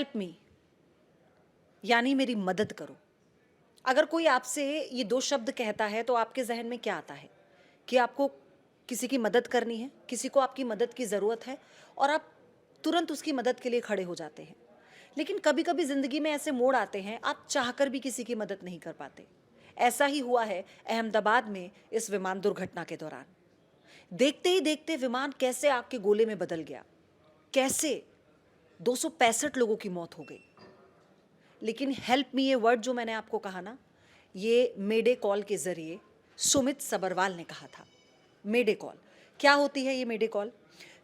Help me यानी मेरी मदद करो। अगर कोई आपसे ये 2 शब्द कहता है तो आपके ज़हन में क्या आता है? कि आपको किसी की मदद करनी है, किसी को आपकी मदद की ज़रूरत है और आप तुरंत उसकी मदद के लिए खड़े हो जाते हैं। लेकिन कभी-कभी ज़िंदगी में ऐसे मोड़ आते हैं, आप चाहकर भी किसी की मदद नहीं कर पाते। ऐसा ही हुआ है अहमदाबाद में इस विमान दुर्घटना के दौरान। देखते ही देखते विमान कैसे आग के गोले में बदल गया, कैसे 265 लोगों की मौत हो गई। लेकिन हेल्प मी ये वर्ड जो मैंने आपको कहा ना, ये मेडे कॉल के ज़रिए सुमित सबरवाल ने कहा था। मेडे कॉल, क्या होती है ये मेडे कॉल?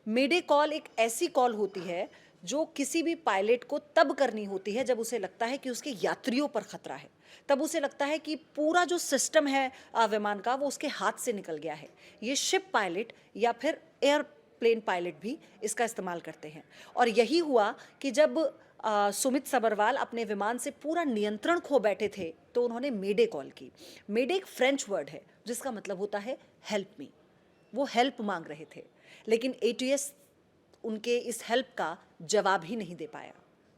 मेडे कॉल एक ऐसी कॉल होती है जो किसी भी पायलट को तब करनी होती है जब उसे लगता है कि उसके यात्रियों पर खतरा है। तब उसे लगता है कि पूरा जो सिस्टम है विमान का वो उसके हाथ से निकल गया है। ये शिप पायलट या फिर एयरप्लेन पायलट भी इसका इस्तेमाल करते हैं। और यही हुआ कि जब सुमित सबरवाल अपने विमान से पूरा नियंत्रण खो बैठे थे तो उन्होंने मेडे कॉल की। मेडे एक फ्रेंच वर्ड है जिसका मतलब होता है हेल्प मी। वो हेल्प मांग रहे थे, लेकिन एटीएस उनके इस हेल्प का जवाब ही नहीं दे पाया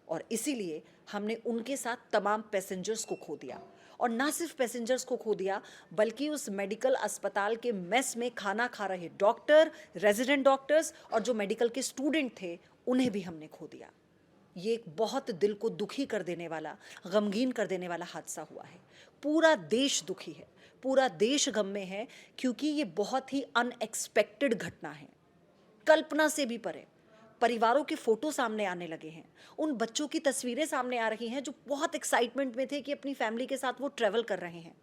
और इसीलिए हमने उनके साथ तमाम पैसेंजर्स को खो दिया। और ना सिर्फ पैसेंजर्स को खो दिया बल्कि उस मेडिकल अस्पताल के मेस में खाना खा रहे डॉक्टर, रेजिडेंट डॉक्टर्स और जो मेडिकल के स्टूडेंट थे उन्हें भी हमने खो दिया। ये एक बहुत दिल को दुखी कर देने वाला, गमगीन कर देने वाला हादसा हुआ है। पूरा देश दुखी है, पूरा देश गम में है क्योंकि ये बहुत ही अनएक्सपेक्टेड घटना है, कल्पना से भी परे। परिवारों के फोटो सामने आने लगे हैं, उन बच्चों की तस्वीरें सामने आ रही हैं जो बहुत एक्साइटमेंट में थे कि अपनी फैमिली के साथ वो ट्रैवल कर रहे हैं।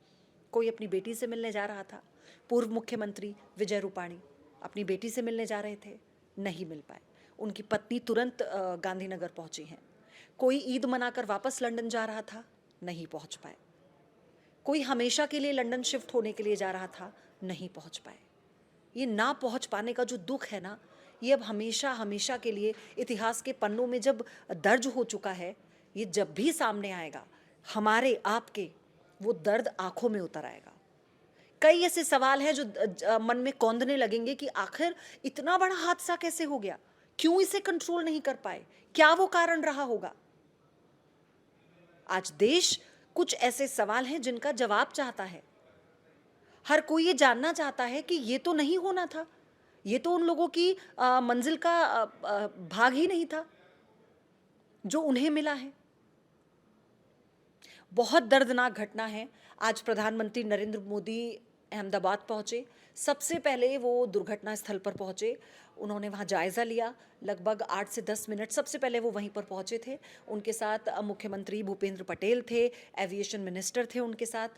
कोई अपनी बेटी से मिलने जा रहा था, पूर्व मुख्यमंत्री विजय रूपाणी अपनी बेटी से मिलने जा रहे थे, नहीं मिल पाए। उनकी पत्नी तुरंत गांधीनगर पहुंची हैं। कोई ईद मनाकर वापस लंदन जा रहा था, नहीं पहुंच पाए। कोई हमेशा के लिए लंदन शिफ्ट होने के लिए जा रहा था, नहीं पहुंच पाए। ये ना पहुंच पाने का जो दुख है ना, ये अब हमेशा हमेशा के लिए इतिहास के पन्नों में जब दर्ज हो चुका है, ये जब भी सामने आएगा हमारे आपके, वो दर्द आंखों में उतर आएगा। कई ऐसे सवाल हैं जो मन में कौंधने लगेंगे कि आखिर इतना बड़ा हादसा कैसे हो गया, क्यों इसे कंट्रोल नहीं कर पाए, क्या वो कारण रहा होगा। आज देश कुछ ऐसे सवाल हैं जिनका जवाब चाहता है। हर कोई ये जानना चाहता है कि ये तो नहीं होना था, ये तो उन लोगों की मंजिल का भाग ही नहीं था जो उन्हें मिला है। बहुत दर्दनाक घटना है। आज प्रधानमंत्री नरेंद्र मोदी अहमदाबाद पहुंचे। सबसे पहले वो दुर्घटना स्थल पर पहुंचे, उन्होंने वहां जायजा लिया। लगभग 8 से 10 मिनट सबसे पहले वो वहीं पर पहुंचे थे। उनके साथ मुख्यमंत्री भूपेंद्र पटेल थे, एविएशन मिनिस्टर थे उनके साथ।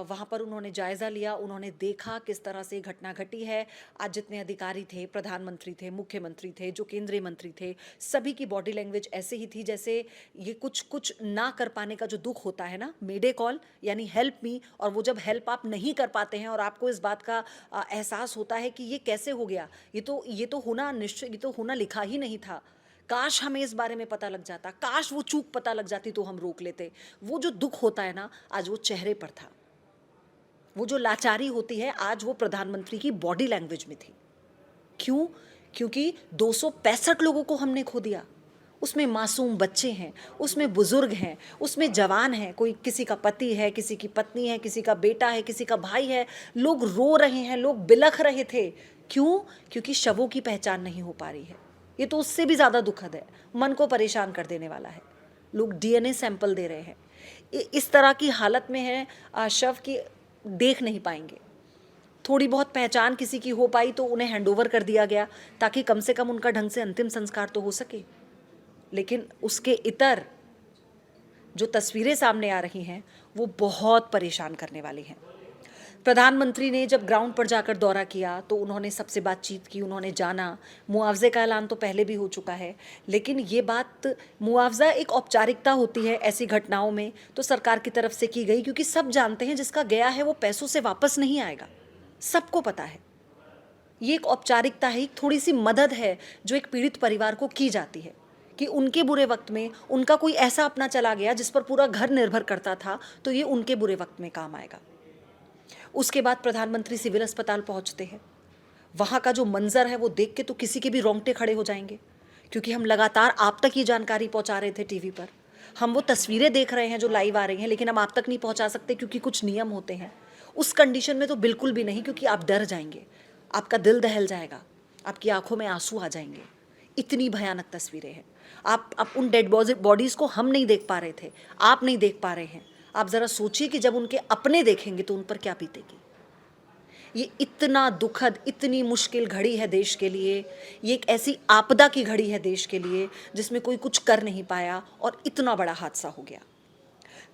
वहां पर उन्होंने जायजा लिया, उन्होंने देखा किस तरह से घटना घटी है। आज जितने अधिकारी थे, प्रधानमंत्री थे, मुख्यमंत्री थे, जो केंद्रीय मंत्री थे, सभी की बॉडी लैंग्वेज ऐसे ही थी जैसे ये कुछ कुछ ना कर पाने का जो दुख होता है ना, मेडे कॉल यानी हेल्प मी। और वो जब हेल्प आप नहीं कर पाते हैं और आपको इस बात का एहसास होता है कि ये कैसे हो गया, ये तो होना निश्चय, ये तो होना लिखा ही नहीं था। काश हमें इस बारे में पता लग जाता, काश वो चूक पता लग जाती तो हम रोक लेते। वो जो दुख होता है ना, आज वो चेहरे पर था। वो जो लाचारी होती है आज वो प्रधानमंत्री की बॉडी लैंग्वेज में थी। क्यों? क्योंकि 265 लोगों को हमने खो दिया। उसमें मासूम बच्चे हैं, उसमें बुजुर्ग हैं, उसमें जवान हैं, कोई किसी का पति है, किसी की पत्नी है, किसी का बेटा है, किसी का भाई है। लोग रो रहे हैं, लोग बिलख रहे थे। क्यों? क्योंकि शवों की पहचान नहीं हो पा रही है। ये तो उससे भी ज़्यादा दुखद है, मन को परेशान कर देने वाला है। लोग डीएनए सैंपल दे रहे हैं, इस तरह की हालत में है शव की देख नहीं पाएंगे। थोड़ी बहुत पहचान किसी की हो पाई तो उन्हें हैंडओवर कर दिया गया ताकि कम से कम उनका ढंग से अंतिम संस्कार तो हो सके। लेकिन उसके इतर जो तस्वीरें सामने आ रही हैं वो बहुत परेशान करने वाली हैं। प्रधानमंत्री ने जब ग्राउंड पर जाकर दौरा किया तो उन्होंने सबसे बातचीत की, उन्होंने जाना। मुआवजे का ऐलान तो पहले भी हो चुका है, लेकिन ये बात, मुआवजा एक औपचारिकता होती है ऐसी घटनाओं में, तो सरकार की तरफ से की गई क्योंकि सब जानते हैं जिसका गया है वो पैसों से वापस नहीं आएगा, सबको पता है। ये एक औपचारिकता है, एक थोड़ी सी मदद है जो एक पीड़ित परिवार को की जाती है कि उनके बुरे वक्त में उनका कोई ऐसा अपना चला गया जिस पर पूरा घर निर्भर करता था, तो ये उनके बुरे वक्त में काम आएगा। उसके बाद प्रधानमंत्री सिविल अस्पताल पहुंचते हैं। वहाँ का जो मंजर है वो देख के तो किसी के भी रोंगटे खड़े हो जाएंगे, क्योंकि हम लगातार आप तक ये जानकारी पहुंचा रहे थे टीवी पर। हम वो तस्वीरें देख रहे हैं जो लाइव आ रही हैं, लेकिन हम आप तक नहीं पहुंचा सकते क्योंकि कुछ नियम होते हैं। उस कंडीशन में तो बिल्कुल भी नहीं, क्योंकि आप डर जाएंगे, आपका दिल दहल जाएगा, आपकी आंखों में आंसू आ जाएंगे। इतनी भयानक तस्वीरें हैं। आप उन डेड बॉडीज़ को हम नहीं देख पा रहे थे, आप नहीं देख पा रहे हैं। आप ज़रा सोचिए कि जब उनके अपने देखेंगे तो उन पर क्या बीतेगी। ये इतना दुखद, इतनी मुश्किल घड़ी है देश के लिए। ये एक ऐसी आपदा की घड़ी है देश के लिए जिसमें कोई कुछ कर नहीं पाया और इतना बड़ा हादसा हो गया।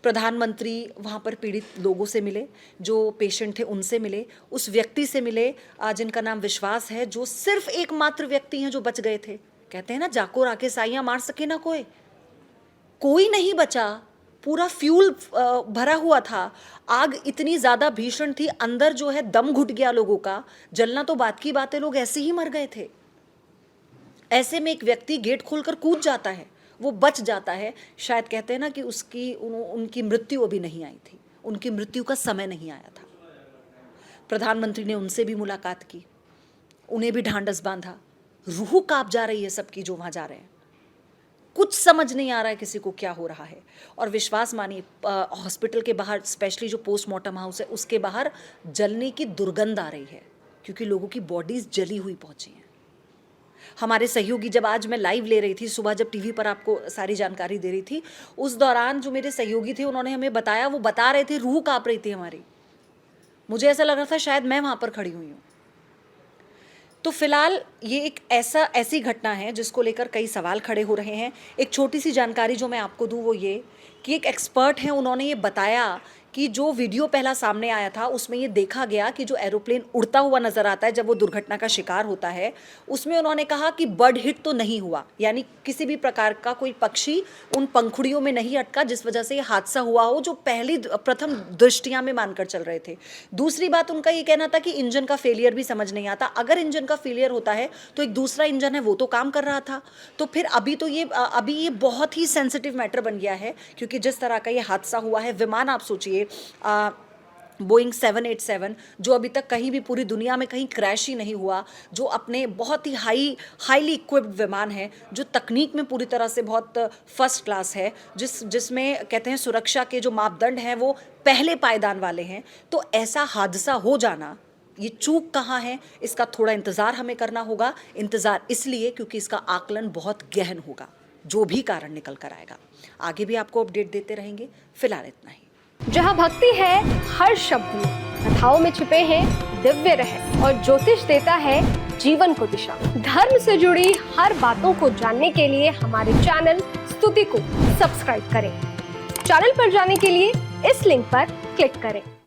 प्रधानमंत्री वहाँ पर पीड़ित लोगों से मिले, जो पेशेंट थे उनसे मिले, उस व्यक्ति से मिले जिनका नाम विश्वास है, जो सिर्फ एकमात्र व्यक्ति हैं जो बच गए थे। कहते हैं ना, जाको आके साइयाँ मार सके ना कोई नहीं बचा। पूरा फ्यूल भरा हुआ था। आग इतनी ज़्यादा भीषण थी, अंदर जो है दम घुट गया लोगों का। जलना तो बात की बात है, लोग ऐसे ही मर गए थे। ऐसे में एक व्यक्ति गेट खोलकर कूद जाता है, वो बच जाता है। शायद कहते हैं ना कि उनकी मृत्यु अभी नहीं आई थी, उनकी मृत्यु का समय नहीं आया था। प्रधानमंत्री ने उनसे भी मुलाकात की, उन्हें भी ढांढस बांधा। रूह कांप जा रही है सबकी जो वहाँ जा रहे हैं। कुछ समझ नहीं आ रहा है किसी को क्या हो रहा है। और विश्वास मानिए, हॉस्पिटल के बाहर, स्पेशली जो पोस्टमार्टम हाउस है उसके बाहर जलने की दुर्गंध आ रही है, क्योंकि लोगों की बॉडीज जली हुई पहुंची हैं। हमारे सहयोगी, जब आज मैं लाइव ले रही थी, सुबह जब टीवी पर आपको सारी जानकारी दे रही थी, उस दौरान जो मेरे सहयोगी थे उन्होंने हमें बताया, वो बता रहे थे रूह कांप रही थी हमारी। मुझे ऐसा लग रहा था शायद मैं वहाँ पर खड़ी हुई हूँ। तो फिलहाल ये एक ऐसी घटना है जिसको लेकर कई सवाल खड़े हो रहे हैं। एक छोटी सी जानकारी जो मैं आपको दूं वो ये कि एक एक्सपर्ट हैं, उन्होंने ये बताया कि जो वीडियो पहला सामने आया था उसमें ये देखा गया कि जो एरोप्लेन उड़ता हुआ नज़र आता है जब वो दुर्घटना का शिकार होता है, उसमें उन्होंने कहा कि बर्ड हिट तो नहीं हुआ, यानी किसी भी प्रकार का कोई पक्षी उन पंखुड़ियों में नहीं अटका जिस वजह से ये हादसा हुआ हो, जो प्रथम दृष्टिया में मानकर चल रहे थे। दूसरी बात उनका ये कहना था कि इंजन का फेलियर भी समझ नहीं आता। अगर इंजन का फेलियर होता है तो एक दूसरा इंजन है वो तो काम कर रहा था। तो फिर अभी ये बहुत ही सेंसिटिव मैटर बन गया है, क्योंकि जिस तरह का ये हादसा हुआ है, विमान आप सोचिए, बोइंग 787 जो अभी तक कहीं भी पूरी दुनिया में कहीं क्रैश ही नहीं हुआ, जो अपने बहुत ही हाईली इक्विप्ड विमान है, जो तकनीक में पूरी तरह से बहुत फर्स्ट क्लास है, जिसमें कहते हैं सुरक्षा के जो मापदंड हैं वो पहले पायदान वाले हैं। तो ऐसा हादसा हो जाना, ये चूक कहाँ है, इसका थोड़ा इंतज़ार हमें करना होगा। इंतज़ार इसलिए क्योंकि इसका आकलन बहुत गहन होगा, जो भी कारण निकल कर आएगा। आगे भी आपको अपडेट देते रहेंगे। फिलहाल इतना ही। जहाँ भक्ति है हर शब्द में, कथाओं में छिपे हैं दिव्य रहस्य, और ज्योतिष देता है जीवन को दिशा। धर्म से जुड़ी हर बातों को जानने के लिए हमारे चैनल स्तुति को सब्सक्राइब करें। चैनल पर जाने के लिए इस लिंक पर क्लिक करें।